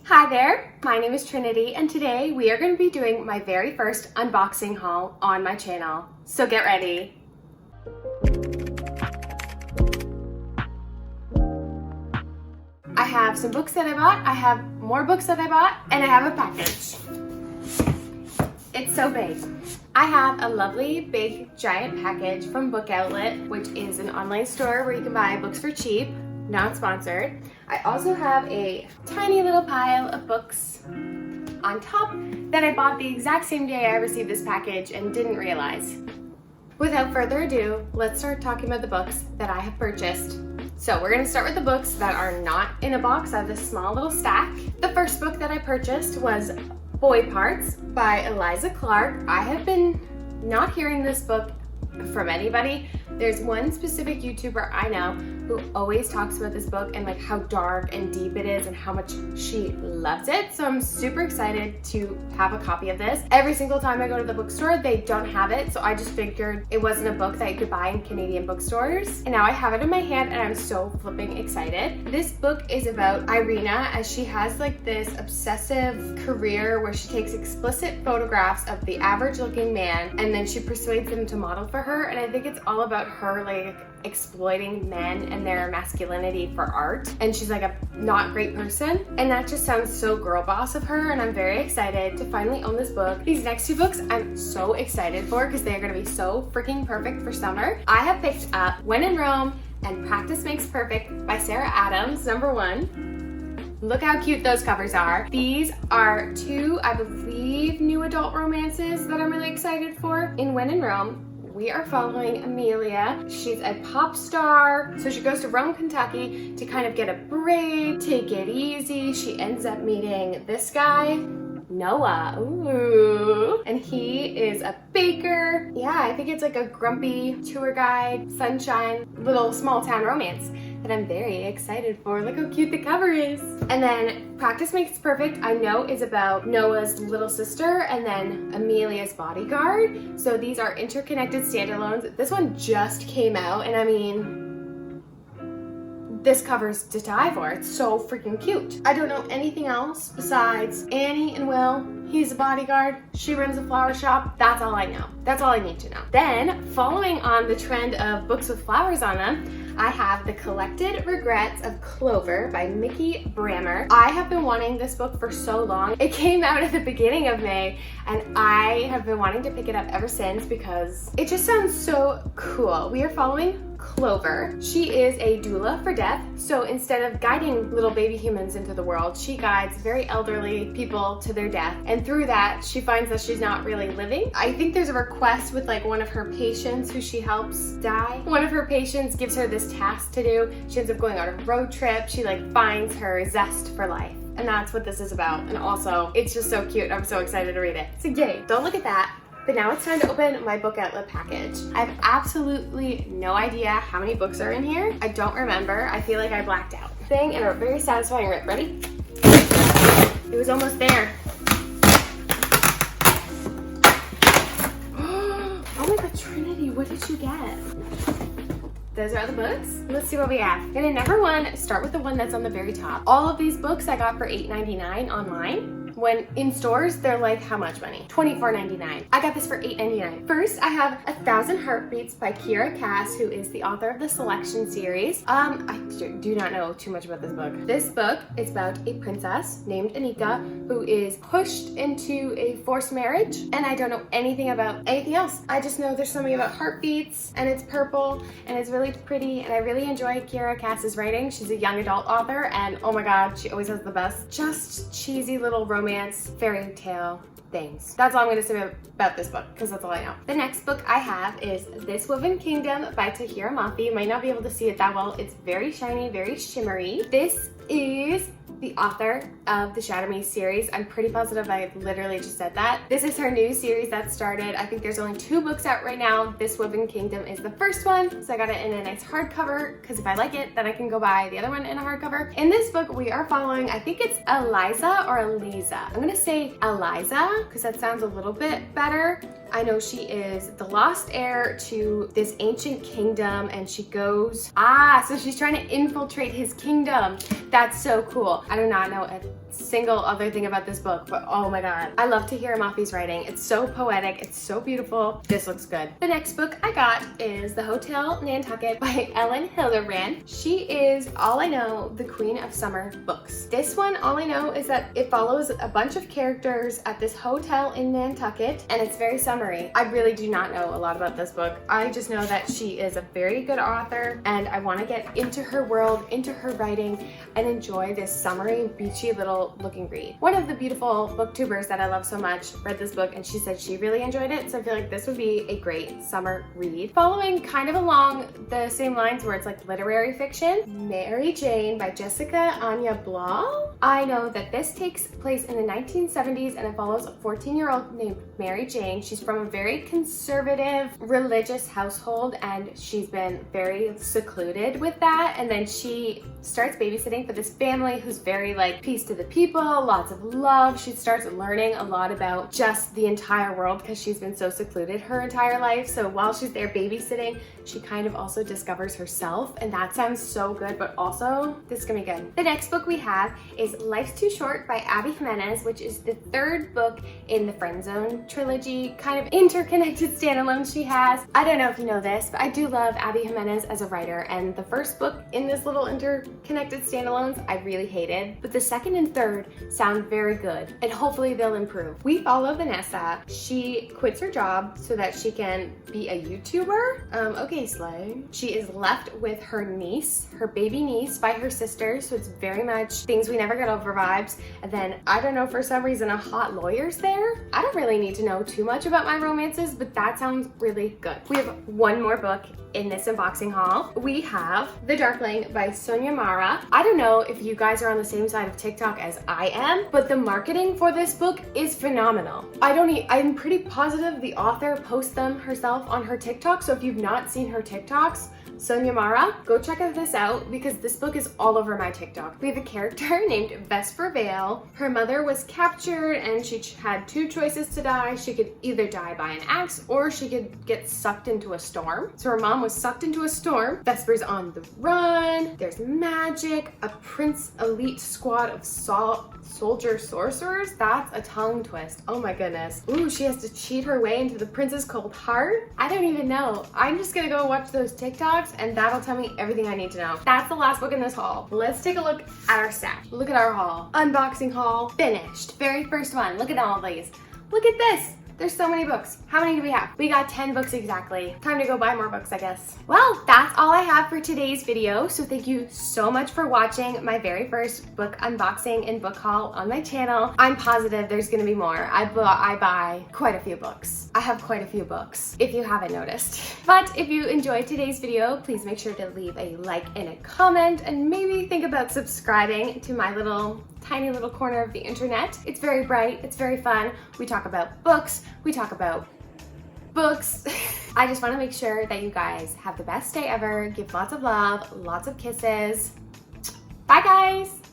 Hi there, my name is Trinity and today we are going to be doing my very first unboxing haul on my channel, so get ready. I have some books that I bought, I have more books that I bought, and I have a package. It's so big. I have a lovely big giant package from Book Outlet, which is an online store where you can buy books for cheap, not sponsored. I also have a tiny little pile of books on top that I bought the exact same day I received this package and didn't realize. Without further ado, let's start talking about the books that I have purchased. So we're going to start with the books that are not in a box. I have this small little stack. The first book that I purchased was Boy Parts by Eliza Clark. I have been not hearing this book from anybody. There's one specific YouTuber I know who always talks about this book and like how dark and deep it is and how much she loves it. So I'm super excited to have a copy of this. Every single time I go to the bookstore, they don't have it. So I just figured it wasn't a book that you could buy in Canadian bookstores. And now I have it in my hand and I'm so flipping excited. This book is about Irina, as she has like this obsessive career where she takes explicit photographs of the average looking man and then she persuades them to model for her. And I think it's all about her like exploiting men and their masculinity for art, and she's like a not great person, and that just sounds so girl boss of her, and I'm very excited to finally own this book. These next two books I'm so excited for because they're going to be so freaking perfect for summer. I have picked up When in Rome and Practice Makes Perfect by Sarah Adams, #1. Look how cute those covers are. These are two, I believe, new adult romances that I'm really excited for. In When in Rome, we are following Amelia. She's a pop star, so she goes to Rome, Kentucky to kind of get a break, take it easy. She ends up meeting this guy, Noah. Ooh. And he is a baker. Yeah, I think it's like a grumpy tour guide, sunshine, little small town romance that I'm very excited for. Look how cute the cover is. And then Practice Makes Perfect, I know, is about Noah's little sister and then Amelia's bodyguard. So these are interconnected standalones. This one just came out and I mean, this cover's to die for. It's so freaking cute. I don't know anything else besides Annie and Will. He's a bodyguard. She runs a flower shop. That's all I know. That's all I need to know. Then, following on the trend of books with flowers on them, I have The Collected Regrets of Clover by Mickey Brammer. I have been wanting this book for so long. It came out at the beginning of May, and I have been wanting to pick it up ever since because it just sounds so cool. We are following Clover. She is a doula for death, so instead of guiding little baby humans into the world, she guides very elderly people to their death, and through that she finds that she's not really living. I think there's a request with like one of her patients who she helps die. One of her patients gives her this task to do. She ends up going on a road trip. She like finds her zest for life, and that's what this is about. And also it's just so cute. I'm so excited to read it. So yay. Don't look at that. But now it's time to open my Book Outlet package. I have absolutely no idea how many books are in here. I don't remember. I feel like I blacked out. Thing and a very satisfying rip. Ready? It was almost there. Oh my god, Trinity, what did you get? Those are the books. Let's see what we have. And then #1, start with the one that's on the very top. All of these books I got for $8.99 online. When in stores, they're like, how much money? $24.99. I got this for $8.99. First, I have 1,000 Heartbeats by Kiera Cass, who is the author of the Selection series. I do not know too much about this book. This book is about a princess named Anika who is pushed into a forced marriage, and I don't know anything about anything else. I just know there's something about heartbeats, and it's purple, and it's really pretty, and I really enjoy Kiera Cass's writing. She's a young adult author, and oh my god, she always has the best, just cheesy little romance fairy tale things. That's all I'm going to say about this book because that's all I know. The next book I have is This Woven Kingdom by Tahereh Mafi. You might not be able to see it that well. It's very shiny, very shimmery. This is the author of the Shatter Me series. I'm pretty positive I literally just said that. This is her new series that started. I think there's only 2 books out right now. This Woven Kingdom is the first one, so I got it in a nice hardcover because if I like it, then I can go buy the other one in a hardcover. In this book, we are following, I think it's Eliza or Eliza. I'm gonna say Eliza because that sounds a little bit better. I know she is the lost heir to this ancient kingdom, and she goes, so she's trying to infiltrate his kingdom. That's so cool. I do not know a single other thing about this book, but oh my god. I love Tahereh Mafi's writing. It's so poetic, it's so beautiful. This looks good. The next book I got is The Hotel Nantucket by Ellen Hilderbrand. She is All I Know, the Queen of Summer books. This one, all I know is that it follows a bunch of characters at this hotel in Nantucket, and it's very summery. I really do not know a lot about this book. I just know that she is a very good author, and I want to get into her world, into her writing, and enjoy this summery, beachy little looking read. One of the beautiful booktubers that I love so much read this book, and she said she really enjoyed it, so I feel like this would be a great summer read. Following kind of along the same lines where it's like literary fiction, Mary Jane by Jessica Anya Blau. I know that this takes place in the 1970s, and it follows a 14-year-old named Mary Jane. She's from a very conservative religious household, and she's been very secluded with that, and then she starts babysitting for this family who's very like peace to the people, lots of love. She starts learning a lot about just the entire world because she's been so secluded her entire life. So while she's there babysitting, she kind of also discovers herself, and that sounds so good, but also this is gonna be good. The next book we have is Life's Too Short by Abby Jimenez, which is the third book in the Friend Zone trilogy, kind of interconnected standalones she has. I don't know if you know this, but I do love Abby Jimenez as a writer, and the first book in this little interconnected standalones I really hated, but the second and third sound very good, and hopefully they'll improve. We follow Vanessa. She quits her job so that she can be a YouTuber. Okay, Slay. She is left with her niece, her baby niece, by her sister, so it's very much things we never get over vibes. And then, I don't know, for some reason a hot lawyer's there. I don't really need to know too much about my romances, but that sounds really good. We have one more book in this unboxing haul. We have The Darkling by Sonia Mara. I don't know if you guys are on the same side of TikTok as I am, but the marketing for this book is phenomenal. I'm pretty positive the author posts them herself on her TikTok, so if you've not seen her TikToks, Sonia Mara, go check this out because this book is all over my TikTok. We have a character named Vesper Vale. Her mother was captured and she had two choices to die. She could either die by an axe or she could get sucked into a storm. So her mom was sucked into a storm. Vesper's on the run. There's magic, a prince elite squad of soldier sorcerers. That's a tongue twist. Oh my goodness. Ooh, she has to cheat her way into the prince's cold heart. I don't even know. I'm just gonna go watch those TikToks and that'll tell me everything I need to know. That's the last book in this haul. Let's take a look at our stash. Look at our haul. Unboxing haul, finished. Very first one. Look at all of these. Look at this. There's so many books. How many do we have? We got 10 books exactly. Time to go buy more books, I guess. Well, that's all I have for today's video. So thank you so much for watching my very first book unboxing and book haul on my channel. I'm positive there's gonna be more. I buy quite a few books. I have quite a few books, if you haven't noticed. But if you enjoyed today's video, please make sure to leave a like and a comment, and maybe think about subscribing to my tiny little corner of the internet. It's very bright, it's very fun. We talk about books, we talk about books. I just want to make sure that you guys have the best day ever. Give lots of love, lots of kisses. Bye guys!